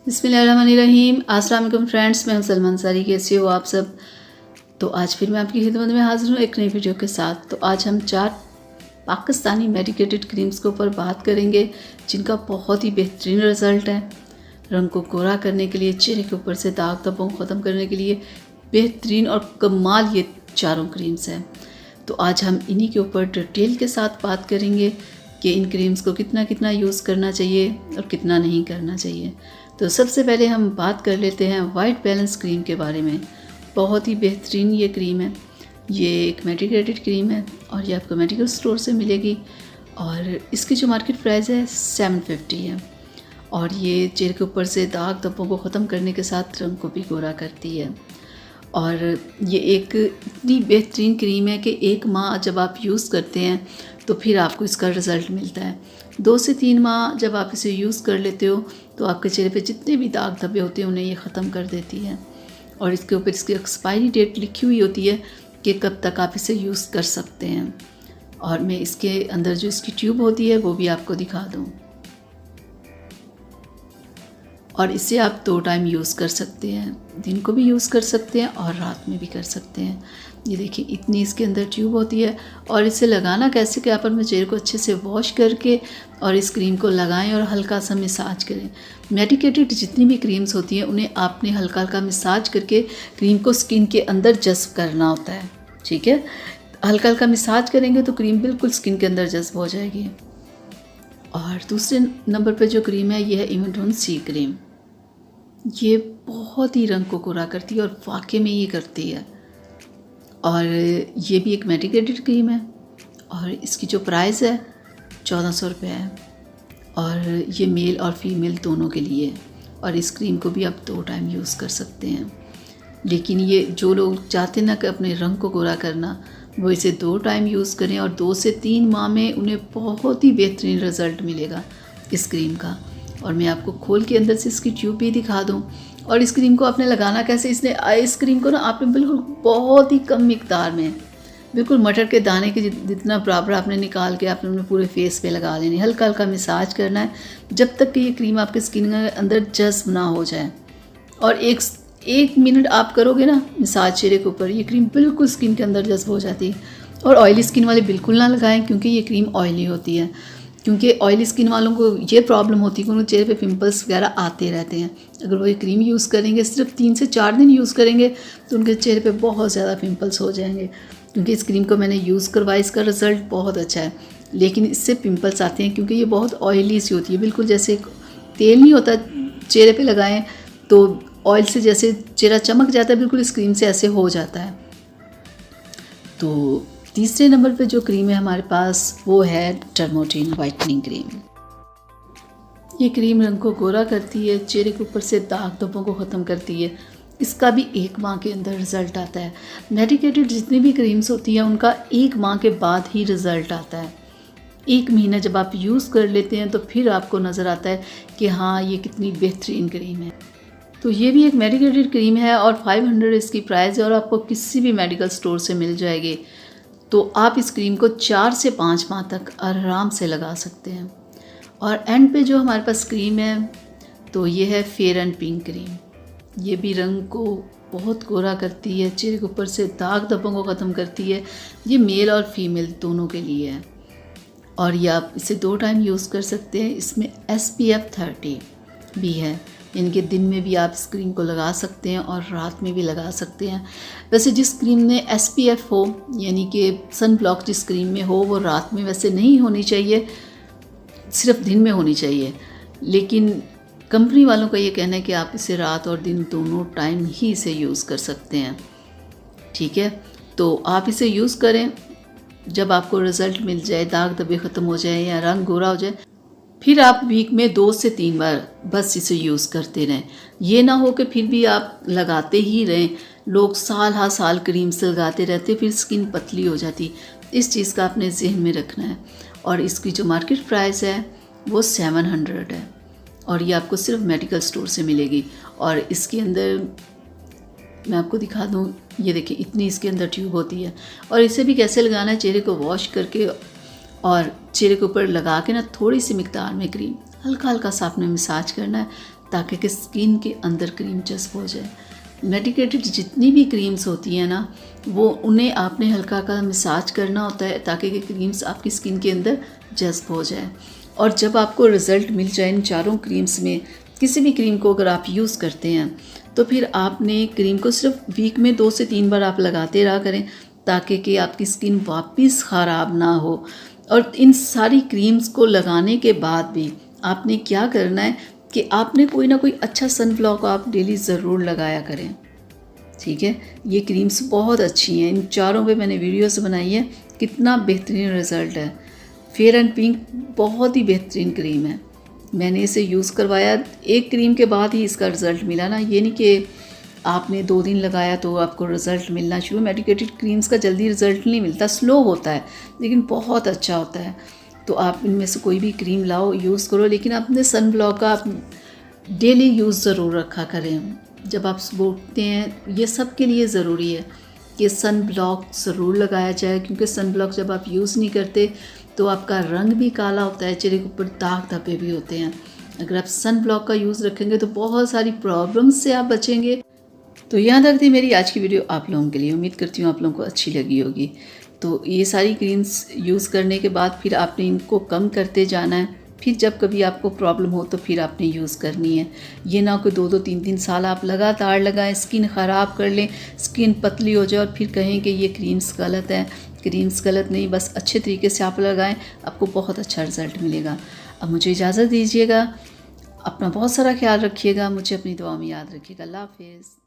बिस्मिल्लाहिर्रहमानिर्रहीम। अस्सलाम वालेकुम फ्रेंड्स, मैं हूं सलमान सारी। कैसे हो आप सब? तो आज फिर मैं आपकी खिदमत में हाजिर हूं एक नई वीडियो के साथ। तो आज हम 4 पाकिस्तानी मेडिकेटेड क्रीम्स के ऊपर बात करेंगे जिनका बहुत ही बेहतरीन रिज़ल्ट है। रंग को गोरा करने के लिए, चेहरे के ऊपर से दाग धब्बों को ख़त्म करने के लिए बेहतरीन और कमाल ये चारों क्रीम्स हैं। तो आज हम इन्हीं के ऊपर डिटेल के साथ बात करेंगे कि इन क्रीम्स को कितना कितना यूज़ करना चाहिए और कितना नहीं करना चाहिए। तो सबसे पहले हम बात कर लेते हैं वाइट बैलेंस क्रीम के बारे में। बहुत ही बेहतरीन ये क्रीम है। ये एक मेडिकेटेड क्रीम है और ये आपको मेडिकल स्टोर से मिलेगी और इसकी जो मार्केट प्राइस है 750 है। और ये चेहरे के ऊपर से दाग धब्बों को ख़त्म करने के साथ रंग को भी गोरा करती है। और ये एक इतनी बेहतरीन क्रीम है कि 1 माह जब आप यूज़ करते हैं तो फिर आपको इसका रिज़ल्ट मिलता है। 2 से 3 माह जब आप इसे यूज़ कर लेते हो तो आपके चेहरे पे जितने भी दाग धब्बे होते हैं उन्हें ये ख़त्म कर देती है। और इसके ऊपर इसकी एक्सपायरी डेट लिखी हुई होती है कि कब तक आप इसे यूज़ कर सकते हैं। और मैं इसके अंदर जो इसकी ट्यूब होती है वो भी आपको दिखा दूँ। और इसे आप 2 टाइम यूज़ कर सकते हैं, दिन को भी यूज़ कर सकते हैं और रात में भी कर सकते हैं। ये देखिए इतनी इसके अंदर ट्यूब होती है। और इसे लगाना कैसे कि आप अपने चेहरे को अच्छे से वॉश करके और इस क्रीम को लगाएं और हल्का सा मसाज करें। मेडिकेटेड जितनी भी क्रीम्स होती हैं उन्हें आपने हल्का हल्का मसाज करके क्रीम को स्किन के अंदर जज़्ब करना होता है, ठीक है। हल्का हल्का मसाज करेंगे तो क्रीम बिल्कुल स्किन के अंदर जज़्ब हो जाएगी। और दूसरे नंबर पर जो क्रीम है ये है इमेडोन सी क्रीम। ये बहुत ही रंग को गोरा करती है और वाकई में ये करती है। और ये भी एक मेडिकेटेड क्रीम है और इसकी जो प्राइस है 1400 रुपये है। और ये मेल और फीमेल दोनों के लिए। और इस क्रीम को भी आप 2 टाइम यूज़ कर सकते हैं। लेकिन ये जो लोग चाहते ना कि अपने रंग को गोरा करना, वो इसे 2 टाइम यूज़ करें और 2 से 3 माह में उन्हें बहुत ही बेहतरीन रिज़ल्ट मिलेगा इस क्रीम का। और मैं आपको खोल के अंदर से इसकी ट्यूब भी दिखा दूँ। और इस क्रीम को आपने लगाना कैसे, इस क्रीम को ना आपने बिल्कुल बहुत ही कम मिकदार में, बिल्कुल मटर के दाने के जितना बराबर आपने निकाल के आपने अपने पूरे फेस पे लगा लेनी। हल्का हल्का मसाज करना है जब तक कि ये क्रीम आपके स्किन के अंदर जज़्ब ना हो जाए। और एक मिनट आप करोगे ना मसाज चेहरे के ऊपर, ये क्रीम बिल्कुल स्किन के अंदर जज़्ब हो जाती है। और ऑयली स्किन वाले बिल्कुल ना लगाएं क्योंकि ये क्रीम ऑयली होती है। क्योंकि ऑयली स्किन वालों को ये प्रॉब्लम होती है कि उनके चेहरे पे पिंपल्स वगैरह आते रहते हैं। अगर वो ये क्रीम यूज़ करेंगे, सिर्फ 3 से 4 दिन यूज़ करेंगे तो उनके चेहरे पे बहुत ज़्यादा पिंपल्स हो जाएंगे। क्योंकि इस क्रीम को मैंने यूज़ करवाया, इसका रिज़ल्ट बहुत अच्छा है। लेकिन इससे पिंपल्स आते हैं क्योंकि ये बहुत ऑयली सी होती है, बिल्कुल जैसे तेल नहीं होता चेहरे पर लगाएँ तो ऑयल से जैसे चेहरा चमक जाता है, बिल्कुल इस क्रीम से ऐसे हो जाता है। तो तीसरे नंबर पे जो क्रीम है हमारे पास वो है डर्मोटीन वाइटनिंग क्रीम। ये क्रीम रंग को गोरा करती है, चेहरे के ऊपर से दाग धब्बों को ख़त्म करती है। इसका भी 1 माह के अंदर रिज़ल्ट आता है। मेडिकेटेड जितनी भी क्रीम्स होती हैं उनका 1 माह के बाद ही रिज़ल्ट आता है। 1 महीना जब आप यूज़ कर लेते हैं तो फिर आपको नज़र आता है कि हाँ ये कितनी बेहतरीन क्रीम है। तो ये भी एक मेडिकेटेड क्रीम है और 500 इसकी प्राइस है और आपको किसी भी मेडिकल स्टोर से मिल जाएगी। तो आप इस क्रीम को 4 से 5 माह तक आराम से लगा सकते हैं। और एंड पे जो हमारे पास क्रीम है तो ये है फेयर एंड पिंक क्रीम। ये भी रंग को बहुत गोरा करती है, चेहरे के ऊपर से दाग धब्बों को ख़त्म करती है। ये मेल और फीमेल दोनों के लिए है और ये आप इसे 2 टाइम यूज़ कर सकते हैं। इसमें SPF 30 भी है, यानी कि दिन में भी आप इस क्रीम को लगा सकते हैं और रात में भी लगा सकते हैं। वैसे जिस क्रीम में SPF हो, यानी कि सन ब्लॉक जिस क्रीम में हो, वो रात में वैसे नहीं होनी चाहिए, सिर्फ दिन में होनी चाहिए। लेकिन कंपनी वालों का ये कहना है कि आप इसे रात और दिन दोनों टाइम ही इसे यूज़ कर सकते हैं, ठीक है। तो आप इसे यूज़ करें, जब आपको रिज़ल्ट मिल जाए, दाग धब्बे ख़त्म हो जाए या रंग गोरा हो जाए, फिर आप वीक में 2 से 3 बार बस इसे यूज़ करते रहें। ये ना हो कि फिर भी आप लगाते ही रहें। लोग साल हा साल क्रीम से लगाते रहते, फिर स्किन पतली हो जाती। इस चीज़ का आपने जहन में रखना है। और इसकी जो मार्केट प्राइस है वो 700 है और ये आपको सिर्फ मेडिकल स्टोर से मिलेगी। और इसके अंदर मैं आपको दिखा दूँ, ये देखिए इतनी इसके अंदर ट्यूब होती है। और इसे भी कैसे लगाना है, चेहरे को वॉश करके और चेहरे के ऊपर लगा के ना थोड़ी सी मिकदार में क्रीम हल्का हल्का सा आपने मसाज करना है ताकि कि स्किन के अंदर क्रीम जज्ब हो जाए। मेडिकेटेड जितनी भी क्रीम्स होती हैं ना, वो उन्हें आपने हल्का हल्का मसाज करना होता है ताकि कि क्रीम्स आपकी स्किन के अंदर जज्ब हो जाए। और जब आपको रिज़ल्ट मिल जाए इन चारों क्रीम्स में, किसी भी क्रीम को अगर आप यूज़ करते हैं तो फिर आपने क्रीम को सिर्फ वीक में 2 से 3 बार आप लगाते रहा करें, ताकि कि आपकी स्किन वापस ख़राब ना हो। और इन सारी क्रीम्स को लगाने के बाद भी आपने क्या करना है कि आपने कोई ना कोई अच्छा सन ब्लॉक आप डेली ज़रूर लगाया करें, ठीक है। ये क्रीम्स बहुत अच्छी हैं, इन चारों पे मैंने वीडियोस बनाई है, कितना बेहतरीन रिज़ल्ट है। फेयर एंड पिंक बहुत ही बेहतरीन क्रीम है, मैंने इसे यूज़ करवाया, एक क्रीम के बाद ही इसका रिज़ल्ट मिला ना, ये नहीं कि आपने 2 दिन लगाया तो आपको रिज़ल्ट मिलना शुरू। मेडिकेटेड क्रीम्स का जल्दी रिज़ल्ट नहीं मिलता, स्लो होता है, लेकिन बहुत अच्छा होता है। तो आप इनमें से कोई भी क्रीम लाओ, यूज़ करो, लेकिन अपने सन ब्लॉक का आप डेली यूज़ ज़रूर रखा करें। जब आप सुबह उठते हैं, ये सब के लिए ज़रूरी है कि सन ब्लॉक ज़रूर लगाया जाए, क्योंकि सन ब्लॉक जब आप यूज़ नहीं करते तो आपका रंग भी काला होता है, चेहरे के ऊपर दाग धब्बे भी होते हैं। अगर आप सन ब्लॉक का यूज़ रखेंगे तो बहुत सारी प्रॉब्लम्स से आप बचेंगे। तो यहाँ तक थी मेरी आज की वीडियो आप लोगों के लिए, उम्मीद करती हूँ आप लोगों को अच्छी लगी होगी। तो ये सारी क्रीम्स यूज़ करने के बाद फिर आपने इनको कम करते जाना है, फिर जब कभी आपको प्रॉब्लम हो तो फिर आपने यूज़ करनी है। ये ना कि 2-2 3-3 साल आप लगातार लगाएं, स्किन ख़राब कर लें, स्किन पतली हो जाए और फिर कहें कि ये क्रीम्स गलत है। क्रीम्स गलत नहीं, बस अच्छे तरीके से आप लगाएं, आपको बहुत अच्छा रिज़ल्ट मिलेगा। अब मुझे इजाज़त दीजिएगा, अपना बहुत सारा ख्याल रखिएगा, मुझे अपनी दुआ में याद रखिएगा। अल्लाह हाफ़िज़।